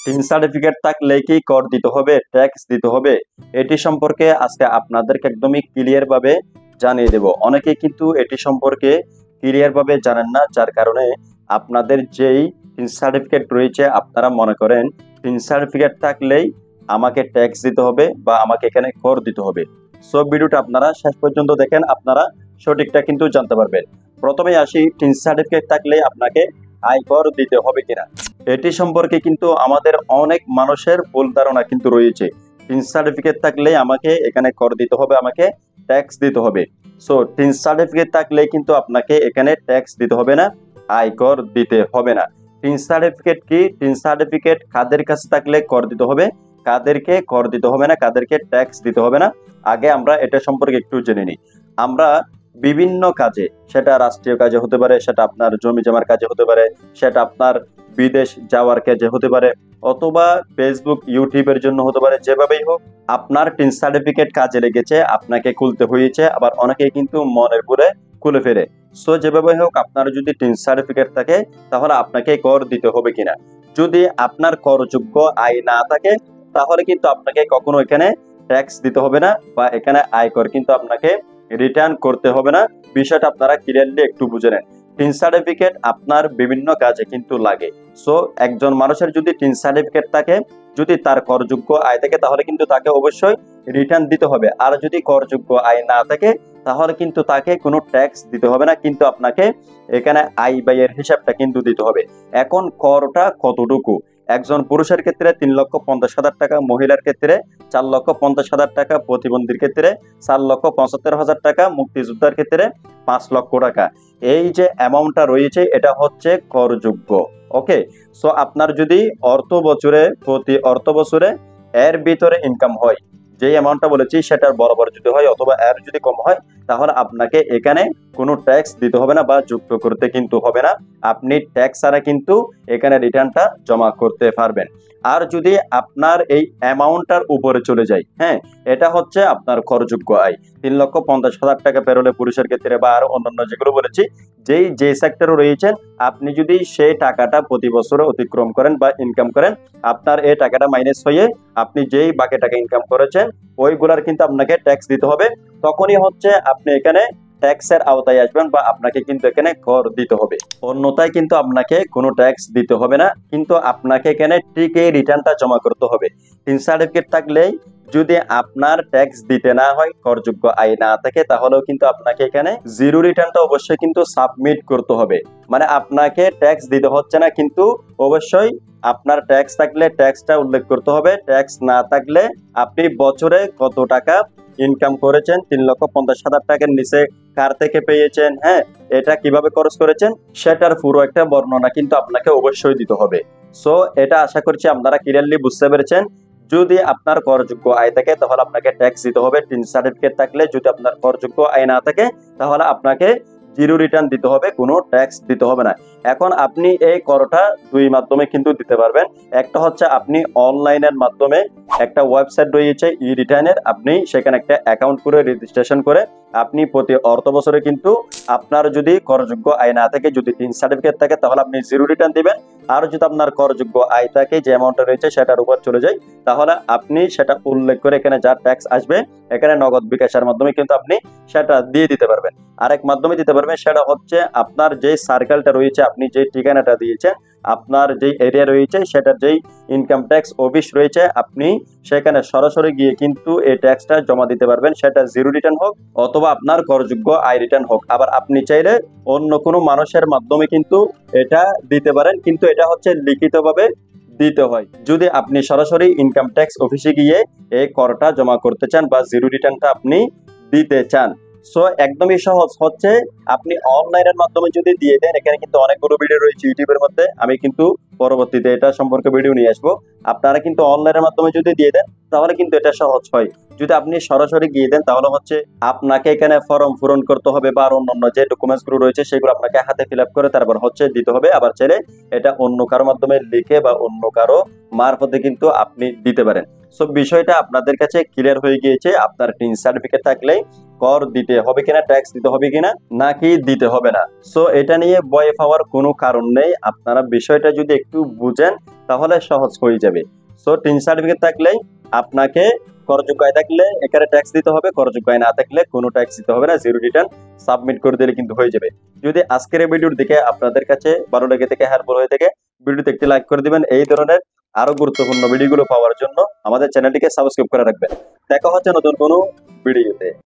Tin certificate থাকলে কি কর দিতে হবে, ট্যাক্স দিতে হবে, এটি সম্পর্কে আজকে আপনাদেরকে একদমই ক্লিয়ার ভাবে জানিয়ে দেব। অনেকে কিন্তু এটি সম্পর্কে ক্লিয়ার ভাবে জানেন না, যার কারণে আপনাদের যেই টিন সার্টিফিকেট রয়েছে আপনারা মনে করেন টিন সার্টিফিকেট থাকলেই আমাকে ট্যাক্স দিতে হবে বা আমাকে এখানে কর দিতে হবে। সো ভিডিওটা আপনারা শেষ পর্যন্ত দেখেন, আপনারা সঠিকটা কিন্তু জানতে পারবেন। প্রথমে আসি, টিন সার্টিফিকেট থাকলে আপনাকে আয়কর দিতে হবে কিনা। এটি সম্পর্কে কিন্তু আমাদের অনেক মানুষের ভুল ধারণা কিন্তু রয়েছে। টিন সার্টিফিকেট থাকলে আমাকে এখানে কর দিতে হবে, আমাকে ট্যাক্স দিতে হবে। সো টিন সার্টিফিকেট থাকলে কিন্তু আপনাকে এখানে ট্যাক্স দিতে হবে না, আয়কর দিতে হবে না। টিন সার্টিফিকেট কি, টিন সার্টিফিকেট কাদের কাছে থাকলে কর দিতে হবে, কাদেরকে কর দিতে হবে না, কাদেরকে ট্যাক্স দিতে হবে না, আগে আমরা এটা সম্পর্কে একটু জেনে নিই। আমরা বিভিন্ন কাজে, সেটা রাষ্ট্রীয় কাজে হতে পারে, সেটা আপনার জমি জমার কাজে হতে পারে, সেটা আপনার বিদেশ যাওয়ার কাজে হতে পারে, অথবা ফেসবুক ইউটিউবের জন্য হতে পারে, যেভাবেই হোক আপনার টিন সার্টিফিকেট কাজে লেগেছে, আপনাকে খুলতে হয়েছে। আবার অনেকে কিন্তু মনের ভুলে খুলে ফেলে। সো যেভাবে হোক আপনার যদি টিন সার্টিফিকেট থাকে তাহলে আপনাকে কর দিতে হবে কিনা। যদি আপনার করযোগ্য আয় না থাকে তাহলে কিন্তু আপনাকে কখনো এখানে ট্যাক্স দিতে হবে না বা এখানে আয়কর কিন্তু আপনাকে রিটার্ন করতে হবে না। বিষয়টা আপনারা ক্লিয়ারলি একটু বুঝে নেন। টিন সার্টিফিকেট আপনার বিভিন্ন কাজে কিন্তু লাগে। সো একজন মানুষের যদি টিন সার্টিফিকেট থাকে, যদি তার করযোগ্য আয় থাকে তাহলে কিন্তু তাকে অবশ্যই রিটার্ন দিতে হবে। আর যদি করযোগ্য আয় না থাকে তাহলে কিন্তু তাকে কোনো ট্যাক্স দিতে হবে না, কিন্তু আপনাকে এখানে আয় ব্যয়ের হিসাবটা কিন্তু দিতে হবে। এখন করটা কতটুকু, একজন পুরুষের ক্ষেত্রে 3,50,000 টাকা, মহিলার ক্ষেত্রে 4,50,000 টাকা, প্রতিবন্ধীর ক্ষেত্রে 4,75,000 টাকা, মুক্তিযোদ্ধার ক্ষেত্রে 5 লক্ষ টাকা। এই যে অ্যামাউন্টটা রয়েছে এটা হচ্ছে করযোগ্য। ওকে, সো আপনার যদি প্রতি অর্থ বছরে এর ভিতরে ইনকাম হয়, যে অ্যামাউন্টটা বলেছি সেটার বরাবর যদি হয় অথবা এর যদি কম হয় তাহলে আপনাকে এখানে কোনো ট্যাক্স দিতে হবে না বা যুক্ত করতে কিন্তু হবে না। আপনি ট্যাক্স ছাড়া কিন্তু এখানে রিটার্নটা জমা করতে পারবেন। আর যদি আপনার এই অ্যামাউন্টটার উপরে চলে যায়, হ্যাঁ, এটা হচ্ছে আপনার করযোগ্য আয়। 3,50,000 টাকা পেরোলে পুরুষের ক্ষেত্রে বা আর অন্যান্য যেগুলো বলেছি, যে সেক্টরে রয়েছেন, আপনি যদি সেই টাকাটা প্রতি বছরে অতিক্রম করেন বা ইনকাম করেন, আপনার এই টাকাটা মাইনাস হয়ে আপনি যেই বাকি টাকা ইনকাম করেছেন ওইগুলার কিন্তু আপনাকে ট্যাক্স দিতে হবে। তখনই হচ্ছে আপনি এখানে ট্যাক্সের আওতায় আসবেন বা আপনাকে কিন্তু এখানে কর দিতে হবে। অন্যথায় কিন্তু আপনাকে কোনো ট্যাক্স দিতে হবে না, কিন্তু আপনাকে এখানে ঠিক এই রিটার্নটা জমা করতে হবে। টিন সার্টিফিকেট থাকলেই যদি আপনার ট্যাক্স দিতে না হয়, করযোগ্য আয় না থাকে, তাহলেও কিন্তু আপনাকে এখানে জিরো রিটার্নটা অবশ্যই কিন্তু সাবমিট করতে হবে। মানে আপনাকে ট্যাক্স দিতে হচ্ছে না, কিন্তু অবশ্যই আপনার ট্যাক্স থাকলে ট্যাক্সটা উল্লেখ করতে হবে। ট্যাক্স না থাকলে আপনি বছরে কত টাকা ইনকাম করেছেন, 3,50,000 টাকার নিচে কার থেকে পেয়েছেন, হ্যাঁ, এটা কিভাবে খরচ করেছেন, সেটার পুরো একটা বর্ণনা কিন্তু আপনাকে অবশ্যই দিতে হবে। সো এটা আশা করছি আপনারা ক্লিয়ারলি বুঝতে পেরেছেন। যদি আপনার করযোগ্য আয় থাকে তাহলে আপনাকে ট্যাক্স দিতে হবে টিন সার্টিফিকেট থাকলে। যদি আপনার করযোগ্য আয় না থাকে তাহলে আপনাকে জিরো রিটার্ন দিতে হবে, কোনো ট্যাক্স দিতে হবে না। এখন আপনি এই করটা দুই মাধ্যমে কিন্তু দিতে পারবেন। একটা হচ্ছে আপনি অনলাইনের মাধ্যমে, একটা ওয়েবসাইট রয়েছে ই রিটার্নের, আপনি সেখানে একটা অ্যাকাউন্ট করে রেজিস্ট্রেশন করে আপনি প্রতি অর্থ বছরে কিন্তু আপনার যদি করযোগ্য আয় না থাকে, যদি টিন সার্টিফিকেট থাকে তাহলে আপনি জিরো রিটার্ন দিবেন। আর যদি আপনার করযোগ্য আয় থাকে, যে অ্যামাউন্টটা রয়েছে সেটার উপর চলে যায়, তাহলে আপনি সেটা উল্লেখ করে এখানে যা ট্যাক্স আসবে এখানে নগদ বিকাশের মাধ্যমে কিন্তু আপনি সেটা দিয়ে দিতে পারবেন। আরেক মাধ্যমে দিতে পারবেন, সেটা হচ্ছে আপনার যে সার্কেলটা রয়েছে, আপনি যে ঠিকানাটা দিয়েছেন, আপনার যে এরিয়া রয়েছে, সেটার যেই ইনকাম ট্যাক্স অফিস রয়েছে, আপনি সেখানে সরাসরি গিয়ে কিন্তু এই ট্যাক্সটা জমা দিতে পারবেন। সেটা জিরো রিটার্ন হোক অথবা আপনার করযোগ্য আয় রিটার্ন হোক। আবার আপনি চাইলে অন্য কোনো মানুষের মাধ্যমে কিন্তু এটা দিতে পারেন, কিন্তু এটা হচ্ছে লিখিতভাবে দিতে হয়। যদি আপনি সরাসরি ইনকাম ট্যাক্স অফিসে গিয়ে এই করটা জমা করতে চান বা জিরো রিটার্নটা আপনি দিতে চান, সো একদমই সহজ হচ্ছে আপনি অনলাইনের মাধ্যমে যদি দিয়ে দেন। এখানে কিন্তু অনেকগুলো ভিডিও রয়েছে ইউটিউবের মধ্যে, আমি কিন্তু পরবর্তীতে এটা সম্পর্কে ভিডিও নিয়ে আসবো। আপনারা কিন্তু অনলাইনের মাধ্যমে যদি দিয়ে দেন তাহলে কিন্তু এটা সহজ হয়। যদি আপনি সরাসরি গিয়ে দেন তাহলে হচ্ছে আপনাকে এখানে ফর্ম পূরণ করতে হবে বা অন্যান্য যে ডকুমেন্টস গুলো রয়েছে সেগুলো আপনাকে হাতে ফিল আপ করে তারপর হচ্ছে দিতে হবে। আবার চাইলে এটা অন্য কারো মাধ্যমে লিখে বা অন্য কারো মারফতে কিন্তু আপনি দিতে পারেন। সো বিষয়টা আপনাদের কাছে ক্লিয়ার হয়ে গিয়েছে। আপনার টিন সার্টিফিকেট থাকলে কর দিতে হবে কিনা, ট্যাক্স দিতে হবে কিনা, নাকি দিতে হবে না। সো এটা নিয়ে ভয় পাওয়ার কোনো কারণ নেই। আপনারা বিষয়টা যদি একটু বুঝেন তাহলে সহজ হয়ে যাবে। সো টিন সার্টিফিকেট থাকলেই আপনাকে করযোগ্য আয় থাকলে এখানে ট্যাক্স দিতে হবে, করযোগ্য আয় না থাকলে কোনো ট্যাক্স দিতে হবে না, জিরো রিটার্ন সাবমিট করে দিলে কিন্তু হয়ে যাবে। যদি আজকের এই ভিডিওর দিকে আপনাদের কাছে ভালো লেগে থেকে, হেল্পফুল হয়ে থাকে, ভিডিওতে একটি লাইক করে দিবেন। এই ধরনের আরো গুরুত্বপূর্ণ ভিডিওগুলো পাওয়ার জন্য আমাদের চ্যানেলটিকে সাবস্ক্রাইব করে রাখবেন। দেখা হচ্ছে নতুন কোনো ভিডিওতে।